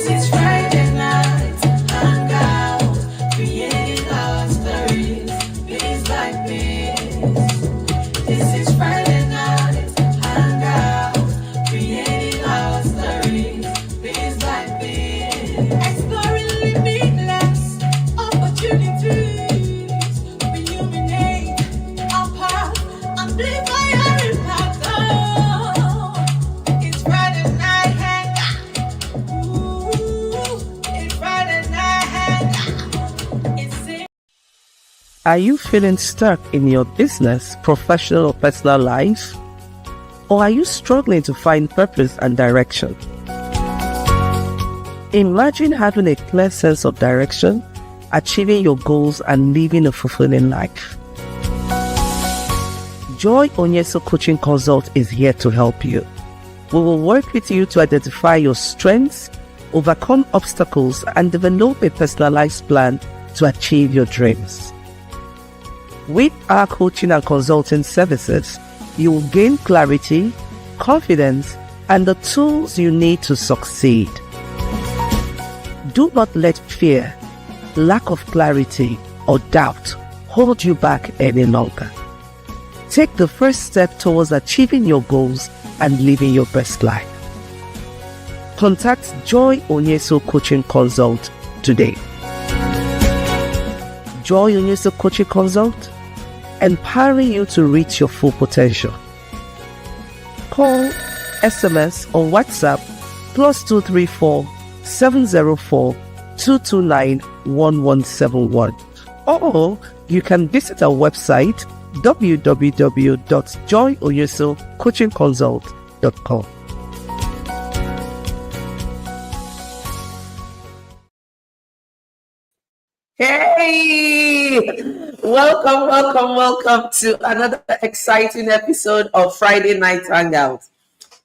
is Friday night hangout, creating our stories, piece by piece. This is Friday night hangout, creating our stories, piece by piece. Exploring limitless opportunities, illuminate our path, amplify our impact. Oh, it's Friday night hangout. It's Friday night hangout. Are you feeling stuck in your business, professional or personal life? Or are you struggling to find purpose and direction? Imagine having a clear sense of direction, achieving your goals and living a fulfilling life. Joy Onyesoh Coaching Consult is here to help you. We will work with you to identify your strengths, overcome obstacles, and develop a personalized plan to achieve your dreams. With our coaching and consulting services, you will gain clarity, confidence, and the tools you need to succeed. Do not let fear, lack of clarity, or doubt hold you back any longer. Take the first step towards achieving your goals and living your best life. Contact Joy Onyesoh Coaching Consult today. Joy Onyesoh Coaching Consult, empowering you to reach your full potential. Call, SMS, or WhatsApp +234 704 229 1171. Or you can visit our website www.joyonyesohcoachingconsult.com. Hey! Welcome to another exciting episode of Friday Night Hangout.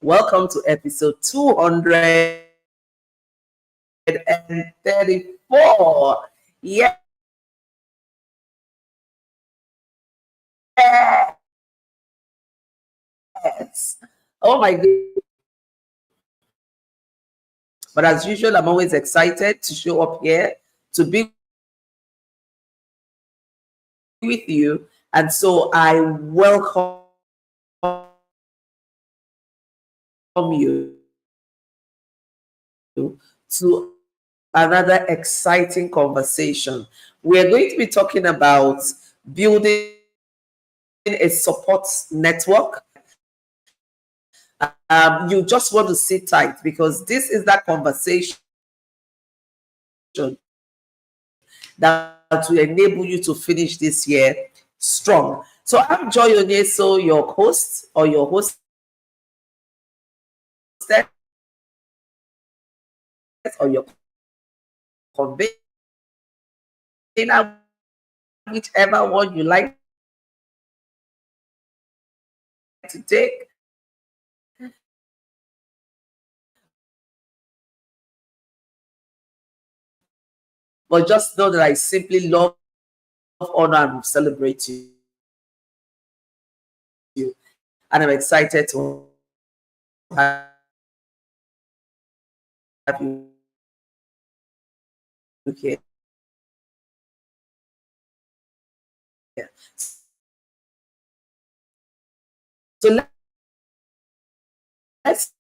Welcome to episode 234. Yes. Oh my goodness. But as usual, I'm always excited to show up here to be with you. And so I welcome you to another exciting conversation. We're going to be talking about building a support network. You just want to sit tight because this is that conversation that will enable you to finish this year strong. So I'm Joy Onyesoh, your host or your hostess or your convener, whichever one you like to take. But just know that I simply love, honor, and celebrate you. And I'm excited to have you here. So let's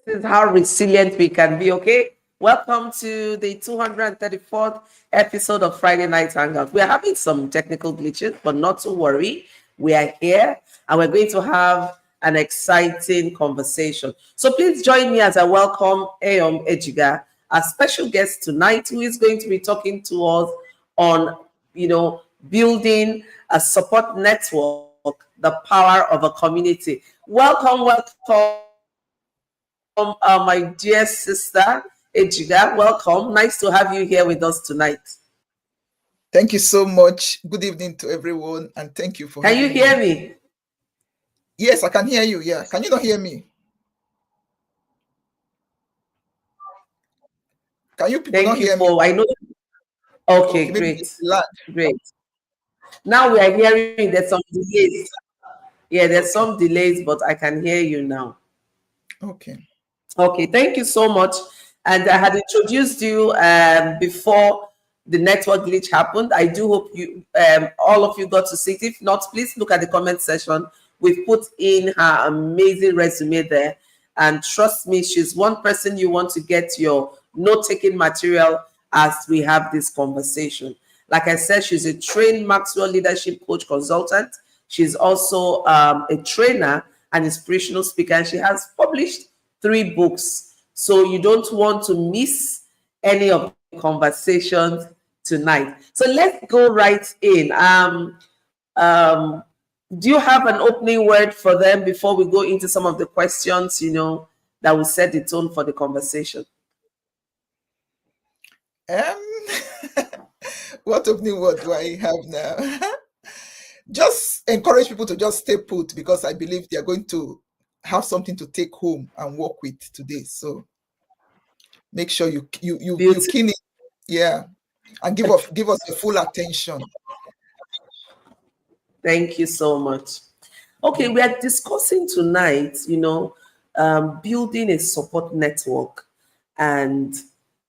is how resilient we can be, okay? Welcome to the 234th episode of Friday Night Hangout. We're having some technical glitches, but not to worry. We are here and we're going to have an exciting conversation. So please join me as I welcome Ayom Ejiga, our special guest tonight, who is going to be talking to us on, building a support network, the power of a community. Welcome, my dear sister Ejiga. Welcome. Nice to have you here with us tonight. Thank you so much. Good evening to everyone, and thank you for Can you hear me? Yes, I can hear you. Yeah. Can you not hear me? Can you people not hear me? I know. Okay, great. Great. Now we are hearing there's some delays. Yeah, there's some delays, but I can hear you now. Okay. Okay, thank you so much. And I had introduced you before the network glitch happened. I do hope you, all of you, got to see it. If not, please look at the comment section. We've put in her amazing resume there. And trust me, she's one person you want to get your note-taking material as we have this conversation. Like I said, she's a trained Maxwell leadership coach consultant. She's also a trainer and inspirational speaker. And she has published 3 books. So you don't want to miss any of the conversations tonight. So let's go right in. Do you have an opening word for them before we go into some of the questions, that will set the tone for the conversation? What opening word do I have now? Just encourage people to just stay put, because I believe they're going to have something to take home and work with today. So make sure you keen it, yeah, and give us your full attention. Thank you so much. Okay, we are discussing tonight, building a support network and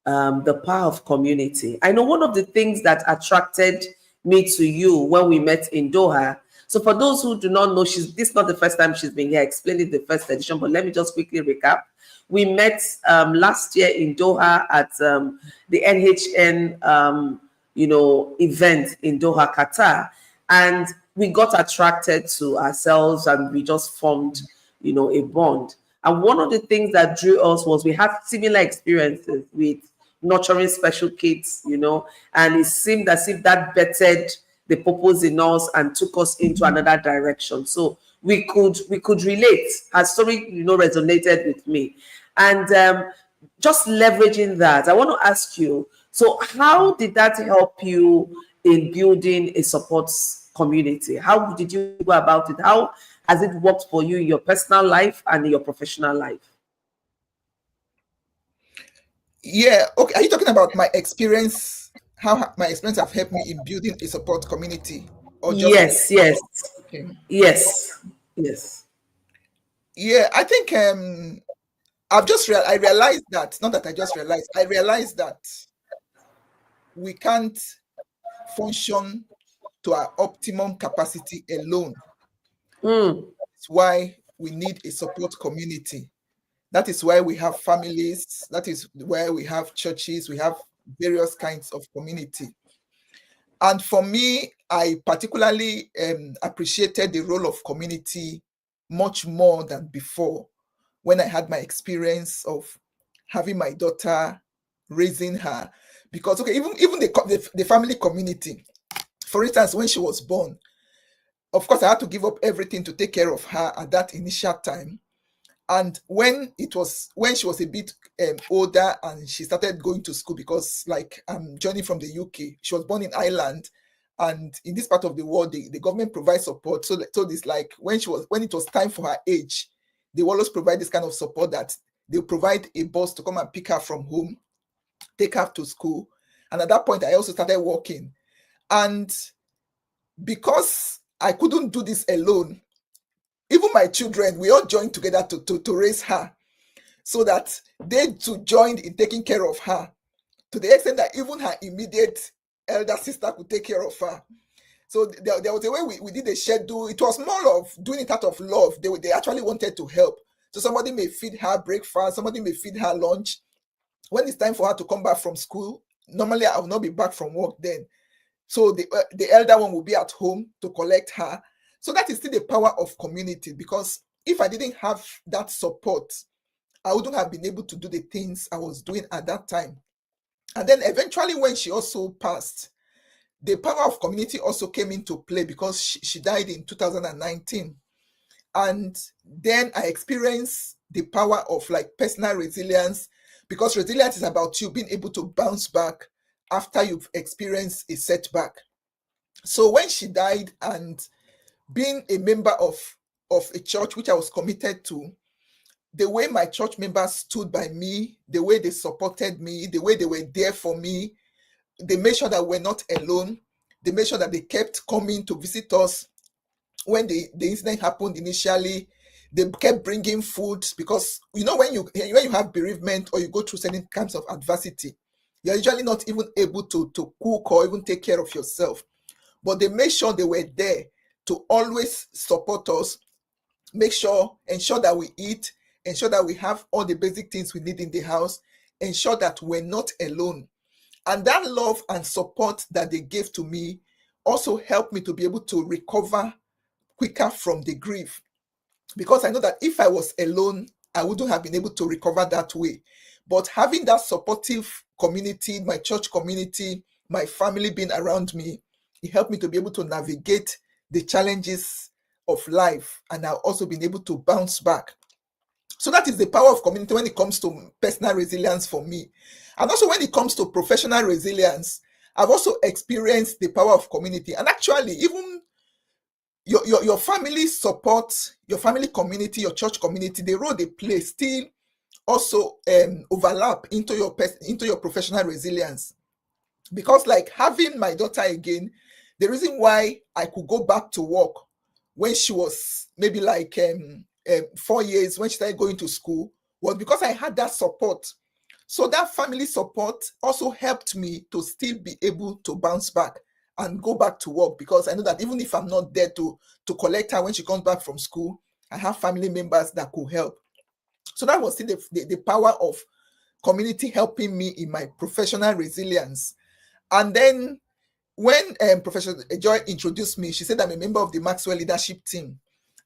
the power of community. I know one of the things that attracted me to you when we met in Doha. So for those who do not know, this is not the first time she's been here explaining the first edition, but let me just quickly recap. We met last year in Doha at the NHN, event in Doha, Qatar. And we got attracted to ourselves and we just formed, a bond. And one of the things that drew us was we had similar experiences with nurturing special kids, and it seemed as if that bettered the purpose in us and took us into another direction. So we could relate. Her story, resonated with me. And just leveraging that, I want to ask you, so how did that help you in building a support community? How did you go about it? How has it worked for you in your personal life and in your professional life? Yeah. Okay. Are you talking about my experience? How my experience have helped me in building a support community? Or just yes. Okay. Yes. Yeah. I think I realized that, not that I just realized, I realized that we can't function to our optimum capacity alone. That's why we need a support community. That is why we have families. That is where we have churches. We have various kinds of community. And for me, I particularly appreciated the role of community much more than before, when I had my experience of having my daughter, raising her. Because, okay, even the family community, for instance, when she was born, of course, I had to give up everything to take care of her at that initial time. And when she was a bit older and she started going to school, because like I'm joining from the UK, she was born in Ireland, and in this part of the world, the government provides support. So it's like when it was time for her age, they always provide this kind of support that they'll provide a bus to come and pick her from home, take her to school. And at that point, I also started working. And because I couldn't do this alone, even my children, we all joined together to raise her, so that they too joined in taking care of her, to the extent that even her immediate elder sister could take care of her. So there was a way we did a schedule. It was more of doing it out of love. They actually wanted to help. So somebody may feed her breakfast, somebody may feed her lunch. When it's time for her to come back from school, normally I will not be back from work then. So the elder one will be at home to collect her. So that is still the power of community, because if I didn't have that support, I wouldn't have been able to do the things I was doing at that time. And then eventually, when she also passed, the power of community also came into play, because she died in 2019. And then I experienced the power of like personal resilience, because resilience is about you being able to bounce back after you've experienced a setback. So when she died, and being a member of a church which I was committed to, the way my church members stood by me, the way they supported me, the way they were there for me, they made sure that we're not alone. They made sure that they kept coming to visit us when the incident happened initially. They kept bringing food, because when you have bereavement or you go through certain kinds of adversity, you're usually not even able to cook or even take care of yourself. But they made sure they were there to always support us, ensure that we eat, ensure that we have all the basic things we need in the house, ensure that we're not alone. And that love and support that they gave to me also helped me to be able to recover quicker from the grief. Because I know that if I was alone, I wouldn't have been able to recover that way. But having that supportive community, my church community, my family being around me, it helped me to be able to navigate the challenges of life. And I've also been able to bounce back. So that is the power of community when it comes to personal resilience for me. And also when it comes to professional resilience, I've also experienced the power of community. And actually, even your family support, your family community, your church community, the role they play still also overlap into your professional resilience. Because like having my daughter again, the reason why I could go back to work when she was maybe like 4 years, when she started going to school, was because I had that support. So that family support also helped me to still be able to bounce back and go back to work, because I know that even if I'm not there to collect her when she comes back from school, I have family members that could help. So that was still the power of community helping me in my professional resilience. And then when Professor Joy introduced me, she said I'm a member of the Maxwell Leadership Team.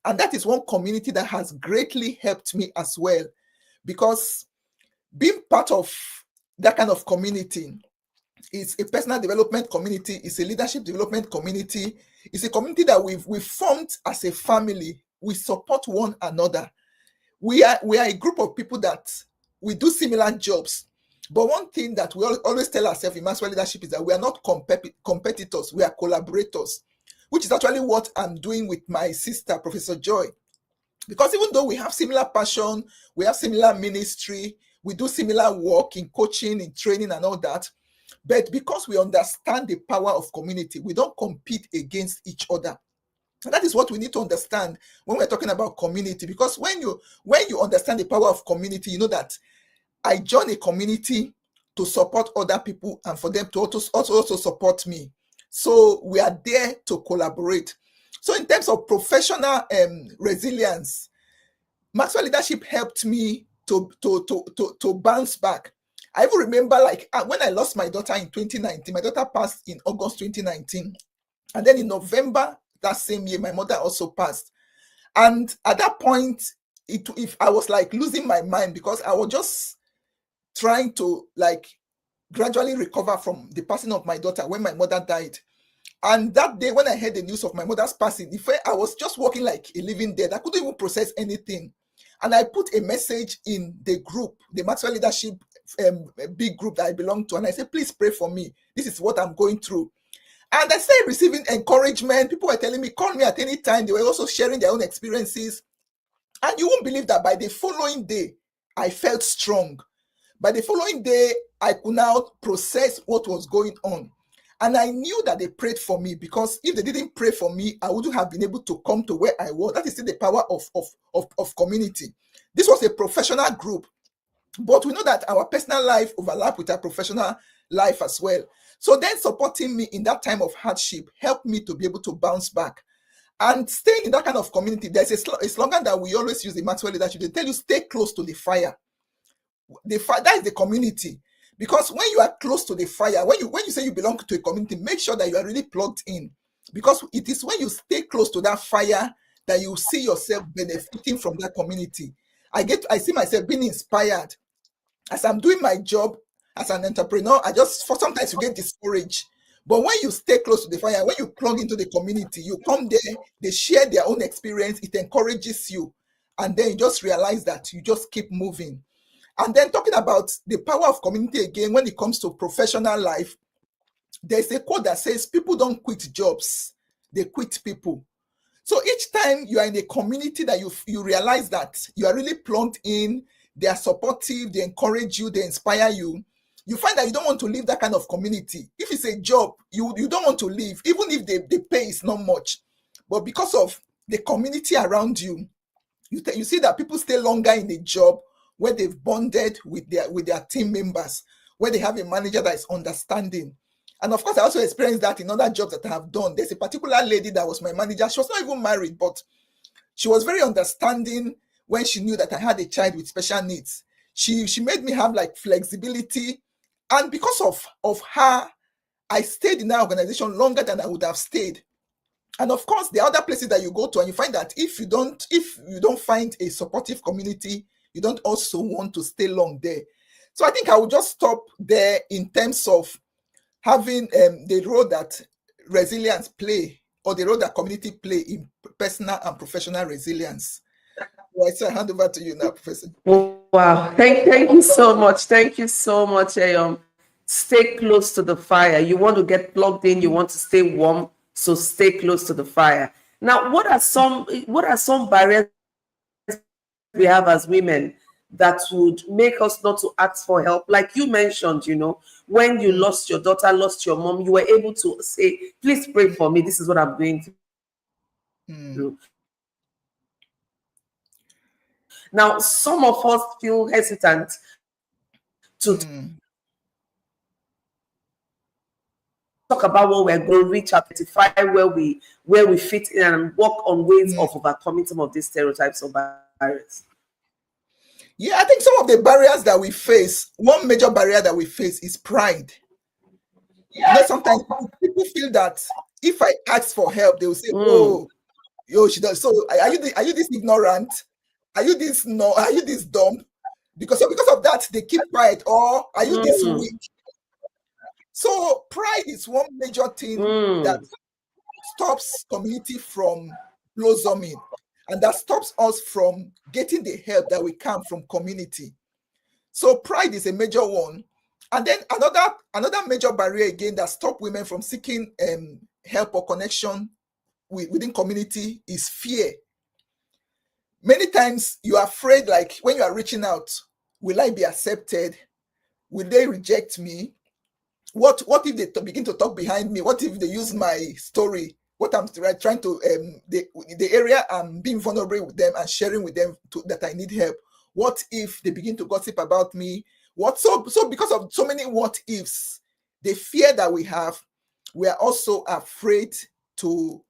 And that is one community that has greatly helped me as well, because being part of that kind of community, it's a personal development community, it's a leadership development community, it's a community that we've formed as a family. We support one another. We are a group of people that we do similar jobs. But one thing that we always tell ourselves in Maxwell Leadership is that we are not competitors, we are collaborators, which is actually what I'm doing with my sister, Professor Joy. Because even though we have similar passion, we have similar ministry, we do similar work in coaching, in training and all that, but because we understand the power of community, we don't compete against each other. And that is what we need to understand when we're talking about community. Because when you understand the power of community, you know that I join a community to support other people and for them to also support me. So we are there to collaborate. So in terms of professional resilience, Maxwell Leadership helped me to bounce back. I even remember like when I lost my daughter in 2019, my daughter passed in August 2019. And then in November that same year, my mother also passed. And at that point, if I was like losing my mind, because I was just trying to like gradually recover from the passing of my daughter when my mother died. And that day when I heard the news of my mother's passing, I was just walking like a living dead. I couldn't even process anything. And I put a message in the group, the Maxwell Leadership big group that I belong to. And I said, please pray for me. This is what I'm going through. And I started receiving encouragement. People were telling me, call me at any time. They were also sharing their own experiences. And you won't believe that by the following day, I felt strong. By the following day, I could now process what was going on. And I knew that they prayed for me, because if they didn't pray for me, I wouldn't have been able to come to where I was. That is still the power of community. This was a professional group, but we know that our personal life overlap with our professional life as well. So then supporting me in that time of hardship helped me to be able to bounce back. And staying in that kind of community, there's a slogan that we always use in Maxwell leadership. They tell you, stay close to the fire. That is the community. Because when you are close to the fire, when you say you belong to a community, make sure that you are really plugged in. Because it is when you stay close to that fire that you see yourself benefiting from that community. I see myself being inspired as I'm doing my job as an entrepreneur. For sometimes you get discouraged. But when you stay close to the fire, when you plug into the community, you come there, they share their own experience, it encourages you. And then you just realize that you just keep moving. And then talking about the power of community again, when it comes to professional life, there's a quote that says, people don't quit jobs, they quit people. So each time you are in a community that you realize that you are really plugged in, they are supportive, they encourage you, they inspire you, you find that you don't want to leave that kind of community. If it's a job, you don't want to leave, even if the pay is not much. But because of the community around you, you see that people stay longer in a job where they've bonded with their team members, where they have a manager that is understanding. And of course, I also experienced that in other jobs that I have done. There's a particular lady that was my manager. She was not even married, but she was very understanding when she knew that I had a child with special needs. She made me have like flexibility. And because of her, I stayed in that organization longer than I would have stayed. And of course, there are other places that you go to and you find that if you don't find a supportive community, you don't also want to stay long there. So I think I will just stop there in terms of having the role that resilience play, or the role that community play in personal and professional resilience. Right, so I hand over to you now, Professor. Wow. Thank you so much. Thank you so much. Stay close to the fire. You want to get plugged in, you want to stay warm, so stay close to the fire. Now, what are some barriers we have as women that would make us not to ask for help? Like you mentioned, when you lost your daughter, lost your mom, you were able to say, please pray for me. This is what I'm going through. Now, some of us feel hesitant to talk about what we're going to reach, identify where we fit in, and work on ways of overcoming some of these stereotypes or barriers. Yeah, I think some of the barriers that we face, one major barrier that we face is pride. Sometimes people feel that if I ask for help, they will say, "Oh, she does." So are you this ignorant? Are you this dumb? Because of that, they keep quiet. Or are you this weak? So pride is one major thing that stops community from blossoming, and that stops us from getting the help that we can from community. So pride is a major one. And then another major barrier again that stops women from seeking help or connection within community is fear. Many times you are afraid, like when you are reaching out, will I be accepted? Will they reject me? What if they begin to talk behind me? What if they use my story? What I'm trying to the area I'm being vulnerable with them and sharing with them that I need help. What if they begin to gossip about me? So because of so many what ifs, the fear that we have, we are also afraid to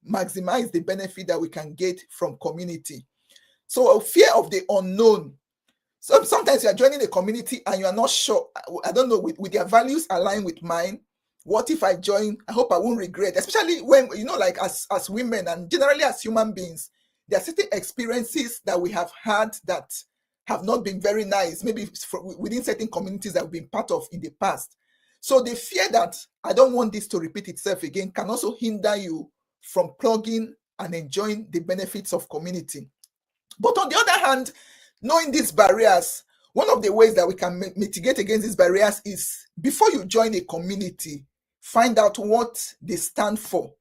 maximize the benefit that we can get from community. So a fear of the unknown. So sometimes you are joining a community and you are not sure. I don't know, with their values align with mine. What if I join? I hope I won't regret. Especially when, like as women and generally as human beings, there are certain experiences that we have had that have not been very nice, maybe within certain communities that we've been part of in the past. So the fear that I don't want this to repeat itself again can also hinder you from plugging and enjoying the benefits of community. But on the other hand, knowing these barriers, one of the ways that we can mitigate against these barriers is, before you join a community, find out what they stand for.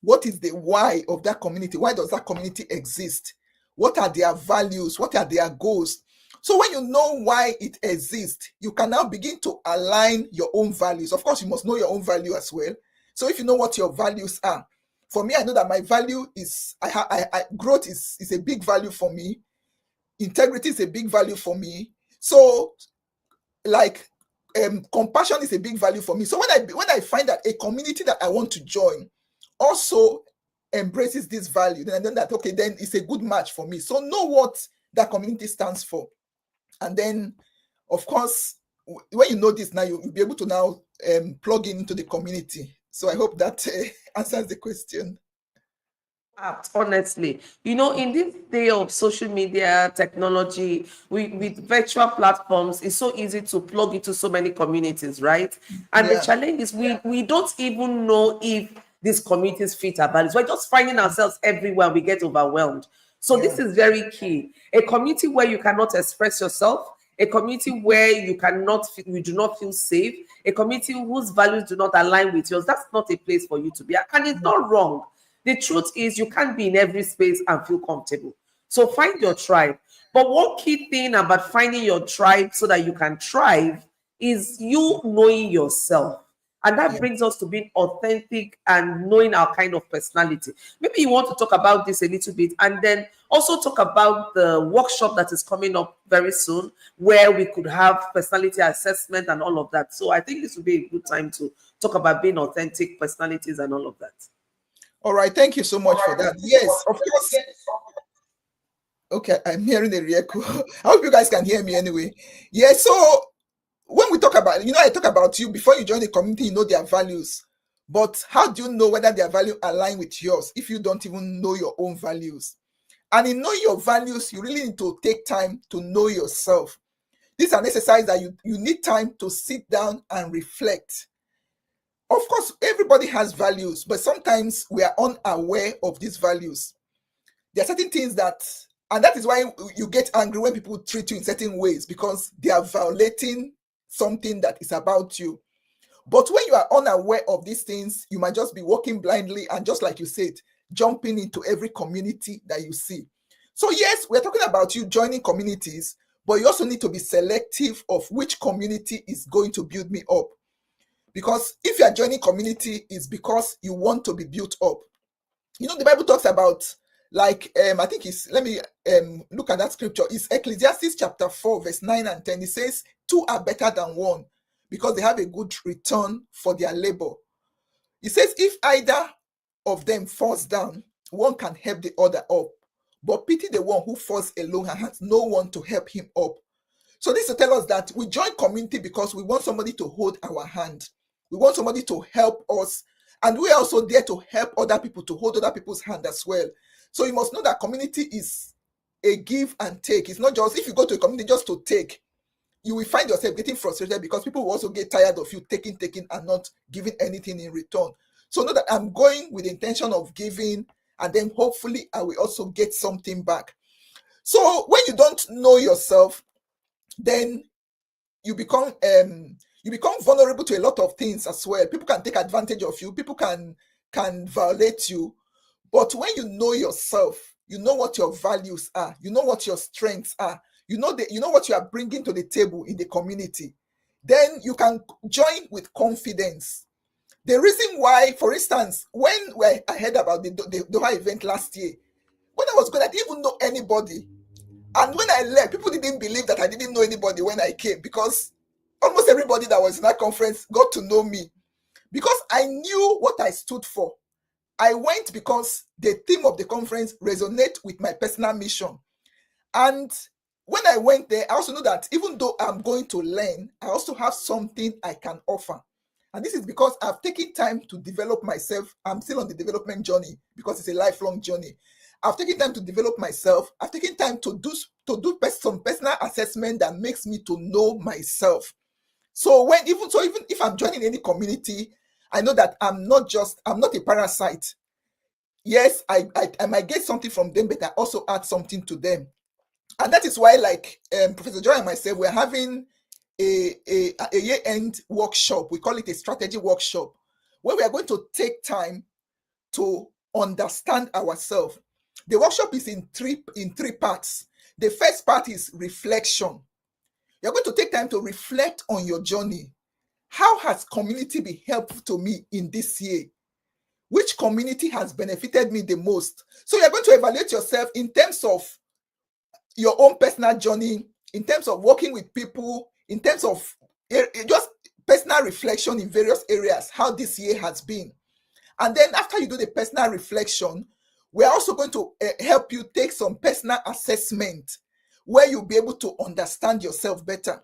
What is the why of that community? Why does that community exist? What are their values? What are their goals? So when you know why it exists, you can now begin to align your own values. Of course, you must know your own value as well. So if you know what your values are, for me, I know that my value is growth is a big value for me. Integrity is a big value for me. So, like, compassion is a big value for me. So when I find that a community that I want to join also embraces this value, then I know that, okay, then it's a good match for me. So know what that community stands for. And then, of course, when you know this now, you'll be able to now plug into the community. So I hope that answers the question. Honestly, in this day of social media technology, with virtual platforms, it's so easy to plug into so many communities, right? And the Yeah. challenge is we don't even know if these communities fit our values. We're just finding ourselves everywhere. We get overwhelmed. So this Yeah. is very key. A community where you cannot express yourself, a community where you do not feel safe, a community whose values do not align with yours. That's not a place for you to be. And it's not wrong. The truth is, you can't be in every space and feel comfortable. So find your tribe. But one key thing about finding your tribe so that you can thrive is you knowing yourself. And that Yeah. brings us to being authentic and knowing our kind of personality. Maybe you want to talk about this a little bit and then also talk about the workshop that is coming up very soon, where we could have personality assessment and all of that. So I think this would be a good time to talk about being authentic personalities and all of that. All right. Thank you so much for that. Yes, of course. Okay, I'm hearing the echo. I hope you guys can hear me anyway. Yeah, so when we talk about, I talk about you before you join the community, you know their values. But how do you know whether their value align with yours if you don't even know your own values? And in knowing your values, you really need to take time to know yourself. This is an exercise that you need time to sit down and reflect. Of course, everybody has values, but sometimes we are unaware of these values. There are certain things and that is why you get angry when people treat you in certain ways, because they are violating something that is about you. But when you are unaware of these things, you might just be walking blindly and, just like you said, jumping into every community that you see. So yes, we're talking about you joining communities, but you also need to be selective of which community is going to build me up. Because if you are joining community, it's because you want to be built up. The Bible talks about, like, I think let me look at that scripture. It's Ecclesiastes chapter 4, verse 9 and 10. It says, two are better than one because they have a good return for their labor. It says, if either of them falls down, one can help the other up. But pity the one who falls alone and has no one to help him up. So this to tell us that we join community because we want somebody to hold our hand. We want somebody to help us. And we're also there to help other people, to hold other people's hand as well. So you must know that community is a give and take. It's not just, if you go to a community just to take, you will find yourself getting frustrated because people will also get tired of you taking and not giving anything in return. So know that I'm going with the intention of giving, and then hopefully I will also get something back. So when you don't know yourself, then you become vulnerable to a lot of things as well. People can take advantage of you. People can violate you. But when you know yourself, you know what your values are. You know what your strengths are. You know what you are bringing to the table in the community. Then you can join with confidence. The reason why, for instance, when I heard about the Doha event last year, when I was going, I didn't even know anybody. And when I left, people didn't believe that I didn't know anybody when I came, because almost everybody that was in that conference got to know me because I knew what I stood for. I went because the theme of the conference resonates with my personal mission. And when I went there, I also know that even though I'm going to learn, I also have something I can offer. And this is because I've taken time to develop myself. I'm still on the development journey because it's a lifelong journey. I've taken time to develop myself. I've taken time to do some personal assessment that makes me to know myself. So even if I'm joining any community, I know that I'm not a parasite. Yes, I might get something from them, but I also add something to them. And that is why, like Professor Joy and myself, we're having a year-end workshop. We call it a strategy workshop, where we are going to take time to understand ourselves. The workshop is in three parts. The first part is reflection. You're going to take time to reflect on your journey. How has community been helpful to me in this year? Which community has benefited me the most? So you're going to evaluate yourself in terms of your own personal journey, in terms of working with people, in terms of just personal reflection in various areas, how this year has been. And then after you do the personal reflection, we're also going to help you take some personal assessment where you'll be able to understand yourself better.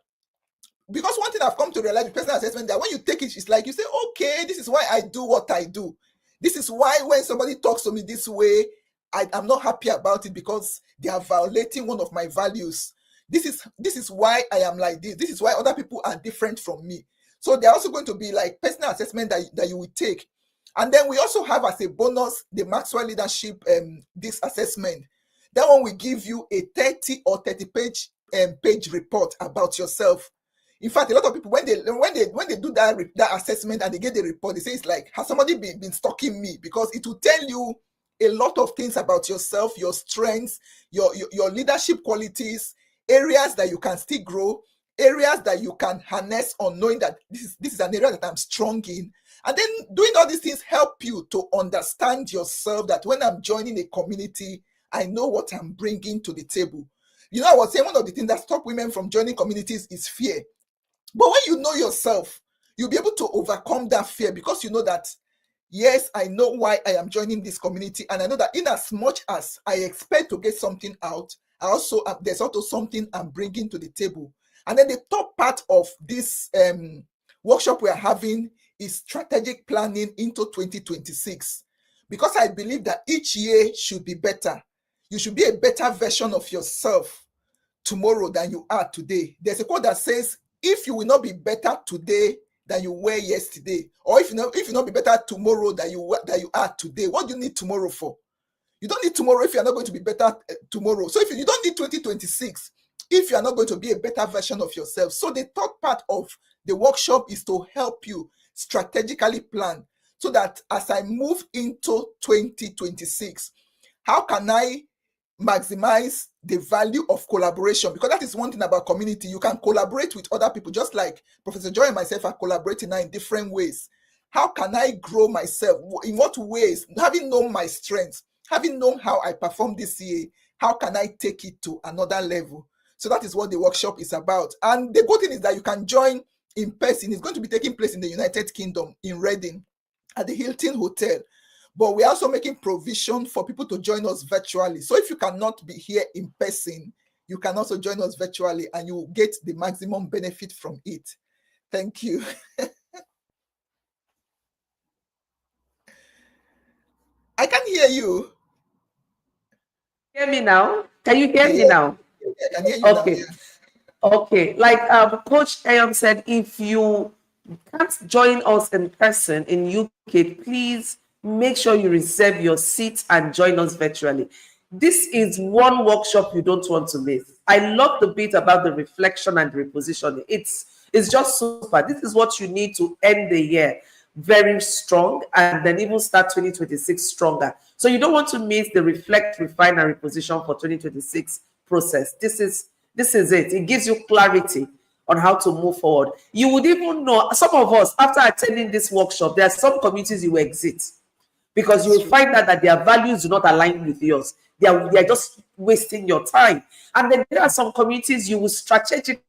Because one thing I've come to realize with personal assessment, that when you take it, it's like you say, okay, this is why I do what I do. This is why when somebody talks to me this way, I'm not happy about it because they are violating one of my values. This is why I am like this. This is why other people are different from me. So they're also going to be like personal assessment that you will take. And then we also have as a bonus the Maxwell Leadership this assessment. That one will give you a 30 or 30 page report about yourself. In fact, a lot of people when they do that assessment and they get the report, they say it's like, has somebody been stalking me? Because it will tell you a lot of things about yourself, your strengths, your leadership qualities, areas that you can still grow, areas that you can harness on knowing that this is an area that I'm strong in. And then doing all these things help you to understand yourself, that when I'm joining a community, I know what I'm bringing to the table. You know, I was saying one of the things that stop women from joining communities is fear. But when you know yourself, you'll be able to overcome that fear, because you know that, yes, I know why I am joining this community. And I know that in as much as I expect to get something out, there's also something I'm bringing to the table. And then the top part of this workshop we are having is strategic planning into 2026. Because I believe that each year should be better. You should be a better version of yourself tomorrow than you are today. There's a quote that says, if you will not be better today than you were yesterday, or if you not be better tomorrow than you are today, what do you need tomorrow for? You don't need tomorrow if you're not going to be better tomorrow. So if you don't need 2026 if you are not going to be a better version of yourself. So the third part of the workshop is to help you strategically plan, so that as I move into 2026, how can I maximize the value of collaboration? Because that is one thing about community. You can collaborate with other people, just like Professor Joy and myself are collaborating now in different ways. How can I grow myself? In what ways? Having known my strengths, having known how I performed this year, how can I take it to another level? So that is what the workshop is about. And the good thing is that you can join in person. It's going to be taking place in the United Kingdom, in Reading, at the Hilton Hotel. But we're also making provision for people to join us virtually. So if you cannot be here in person, you can also join us virtually, and you will get the maximum benefit from it. Thank you. I can hear you. Hear me now? Can you hear me now? I can hear you Okay. now. Yeah. Okay. Like Coach Ayom said, if you can't join us in person in UK, please make sure you reserve your seat and join us virtually. This is one workshop you don't want to miss. I love the bit about the reflection and repositioning. It's just super. This is what you need to end the year very strong, and then even start 2026 stronger. So you don't want to miss the reflect, refine, and reposition for 2026 process. This is it. It gives you clarity on how to move forward. You would even know, some of us, after attending this workshop, there are some communities you will exit, because you will find out that their values do not align with yours. They are just wasting your time. And then there are some communities you will strategically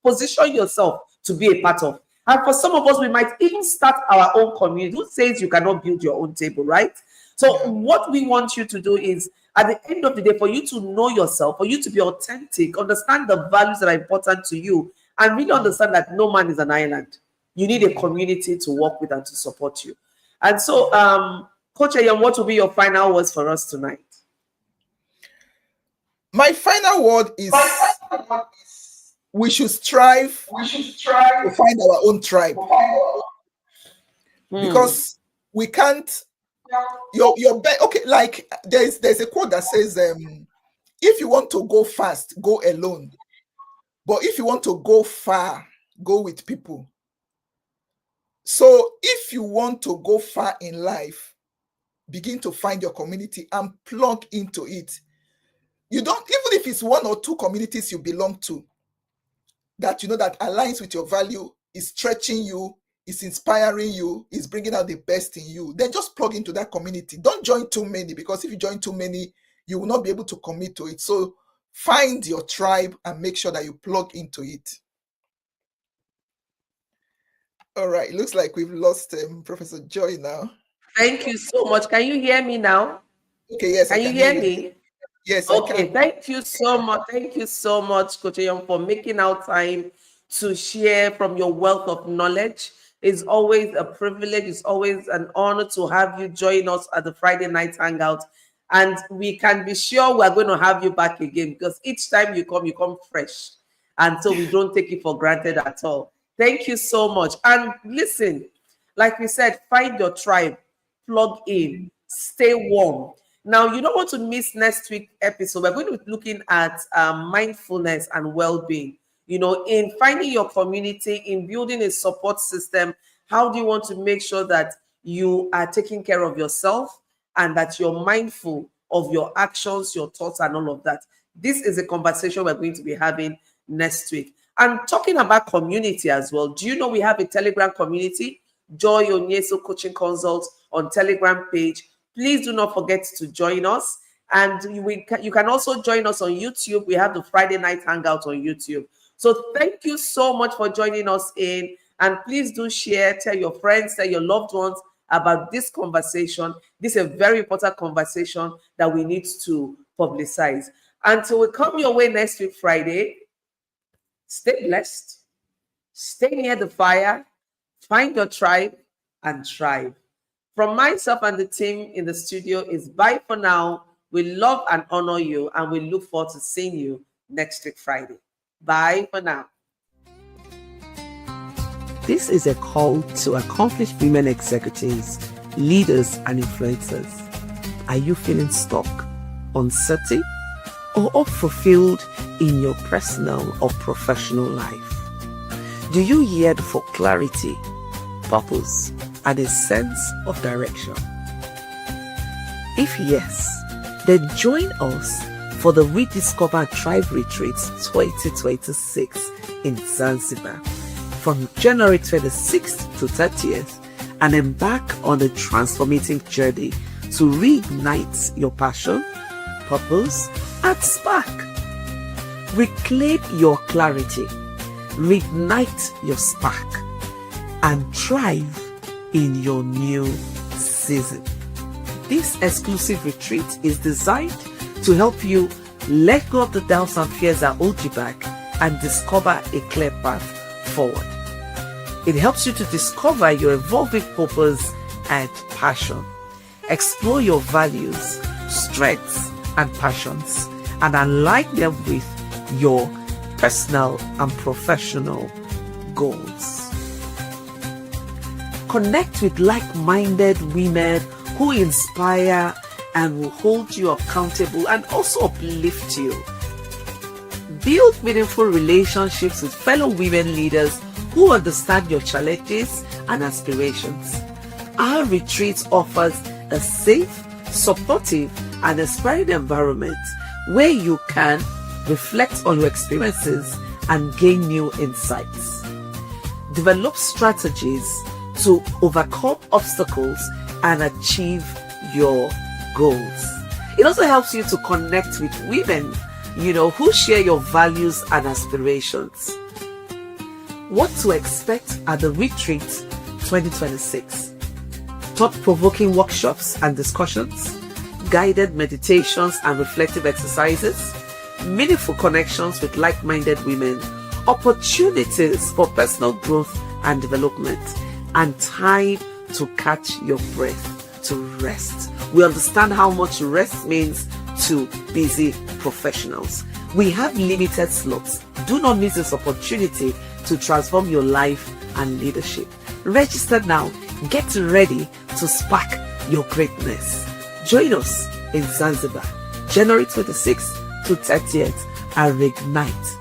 position yourself to be a part of. And for some of us, we might even start our own community. Who says you cannot build your own table, right? So what we want you to do is, at the end of the day, for you to know yourself, for you to be authentic, understand the values that are important to you, and really understand that no man is an island. You need a community to work with and to support you. And so, Coach Ayom, what will be your final words for us tonight? My final word is, we should strive to find our own tribe. Because we can't, okay, like there's a quote that says, if you want to go fast, go alone. But if you want to go far, go with people. So if you want to go far in life, begin to find your community and plug into it. You don't, even if it's one or two communities you belong to, that you know that aligns with your value, is stretching you, is inspiring you, is bringing out the best in you, then just plug into that community. Don't join too many, because if you join too many, you will not be able to commit to it. So find your tribe and make sure that you plug into it. All right, it looks like we've lost Professor Joy now. Thank you so much. Can you hear me now? Okay, yes, I Can you can hear hear you. me? Yes, I Okay, can. thank you so much. Thank you so much, Coach Young, for making out time to share from your wealth of knowledge. It's always a privilege. It's always an honor to have you join us at the Friday Night Hangout. And we can be sure we're going to have you back again because each time you come fresh. And so we don't take it for granted at all. Thank you so much. And listen, like we said, find your tribe, plug in, stay warm. Now, you don't want to miss next week's episode. We're going to be looking at mindfulness and well being. In finding your community, in building a support system, how do you want to make sure that you are taking care of yourself and that you're mindful of your actions, your thoughts, and all of that? This is a conversation we're going to be having next week. And talking about community as well, do you know we have a Telegram community? Joy Onyesoh Coaching Consult on Telegram page. Please do not forget to join us. And you can also join us on YouTube. We have the Friday Night Hangout on YouTube. So thank you so much for joining us in. And please do share, tell your friends, tell your loved ones about this conversation. This is a very important conversation that we need to publicize. Until we come your way next week, Friday, stay blessed, stay near the fire, find your tribe, and thrive. From myself and the team in the studio is bye for now. We love and honor you, and we look forward to seeing you next week, Friday. Bye for now. This is a call to accomplished women executives, leaders, and influencers. Are you feeling stuck, uncertain, or unfulfilled in your personal or professional life? Do you yearn for clarity, purpose, and a sense of direction? If yes, then join us for the Rediscover Tribe Retreats 2026 in Zanzibar from January 26th to 30th and embark on a transformative journey to reignite your passion, purpose, and spark. Reclaim your clarity, reignite your spark, and thrive in your new season. This exclusive retreat is designed to help you let go of the doubts and fears that hold you back and discover a clear path forward. It helps you to discover your evolving purpose and passion, explore your values, strengths, and passions, and align them with your personal and professional goals. Connect with like-minded women who inspire and will hold you accountable and also uplift you. Build meaningful relationships with fellow women leaders who understand your challenges and aspirations. Our retreat offers a safe, supportive, and inspiring environment where you can reflect on your experiences and gain new insights. Develop strategies to overcome obstacles and achieve your goals. It also helps you to connect with women, who share your values and aspirations. What to expect at the Retreat 2026? Thought-provoking workshops and discussions, guided meditations and reflective exercises, meaningful connections with like-minded women, opportunities for personal growth and development, and time to catch your breath, to rest. We understand how much rest means to busy professionals. We have limited slots. Do not miss this opportunity to transform your life and leadership. Register now. Get ready to spark your greatness. Join us in Zanzibar, January 26th to 30th, and reignite